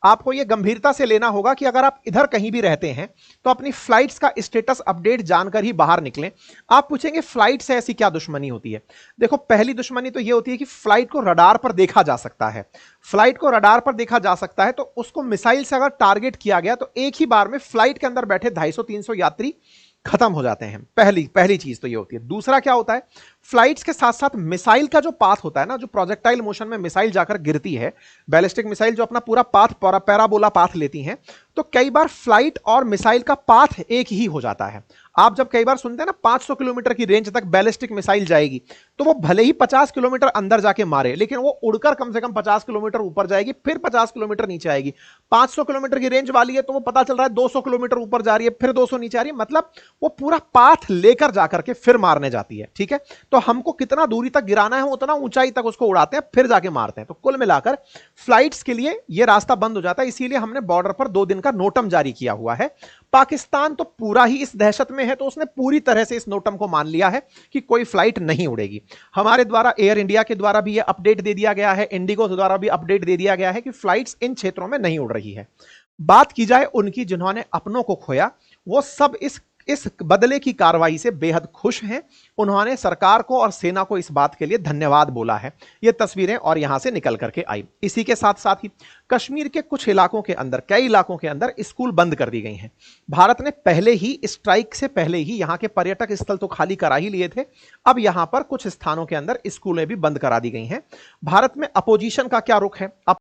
आपको यह गंभीरता से लेना होगा कि अगर आप इधर कहीं भी रहते हैं तो अपनी फ्लाइट्स का स्टेटस अपडेट जानकर ही बाहर निकलें। आप पूछेंगे फ्लाइट से ऐसी क्या दुश्मनी होती है? देखो, पहली दुश्मनी तो यह होती है कि फ्लाइट को रडार पर देखा जा सकता है। फ्लाइट को रडार पर देखा जा सकता है तो उसको मिसाइल से अगर टारगेट किया गया तो एक ही बार में फ्लाइट के अंदर बैठे 250-300 यात्री खत्म हो जाते हैं। पहली चीज तो ये होती है। दूसरा क्या होता है, फ्लाइट्स के साथ साथ मिसाइल का जो पाथ होता है ना, जो प्रोजेक्टाइल मोशन में मिसाइल जाकर गिरती है, बैलिस्टिक मिसाइल जो अपना पूरा पाथ पैराबोला पाथ लेती हैं, तो कई बार फ्लाइट और मिसाइल का पाथ एक ही हो जाता है। आप जब कई बार सुनते हैं ना 500 किलोमीटर की रेंज तक बैलिस्टिक मिसाइल जाएगी, तो वो भले ही 50 किलोमीटर अंदर जाके मारे, लेकिन वो उड़कर कम से कम 50 किलोमीटर ऊपर जाएगी, फिर 50 किलोमीटर नीचे आएगी। 500 किलोमीटर की रेंज वाली है तो वो पता चल रहा है 200 किलोमीटर ऊपर जा रही है, फिर 200 नीचे आ रही है, मतलब वो पूरा पाथ लेकर जाकर के फिर मारने जाती है। ठीक है, तो हमको कितना दूरी तक गिराना है उतना ऊंचाई तक उसको उड़ाते हैं, फिर जाके मारते हैं। तो कुल मिलाकर फ्लाइट्स के लिए यह रास्ता बंद हो जाता है। इसीलिए हमने बॉर्डर पर 2 दिन का नोटम जारी किया हुआ है। पाकिस्तान तो पूरा ही इस दहशत में है, तो उसने पूरी तरह से इस नोटम को मान लिया है कि कोई फ्लाइट नहीं उड़ेगी। हमारे द्वारा, एयर इंडिया के द्वारा भी यह अपडेट दे दिया गया है, इंडिगो के द्वारा भी अपडेट दे दिया गया है कि फ्लाइट्स इन क्षेत्रों में नहीं उड़ रही है। बात की जाए उनकी जिन्होंने अपनों को खोया, वो सब इस बदले की कार्रवाई से बेहद खुश हैं। उन्होंने सरकार को और सेना को इस बात के लिए धन्यवाद बोला है। ये तस्वीरें और यहां से निकल करके आई। इसी के साथ साथ ही कश्मीर के कुछ इलाकों के अंदर, कई इलाकों के अंदर स्कूल बंद कर दी गई हैं। भारत ने पहले ही, स्ट्राइक से पहले ही यहां के पर्यटक स्थल तो खाली करा ही लिए थे, अब यहां पर कुछ स्थानों के अंदर स्कूलें भी बंद करा दी गई हैं। भारत में अपोजिशन का क्या रुख है?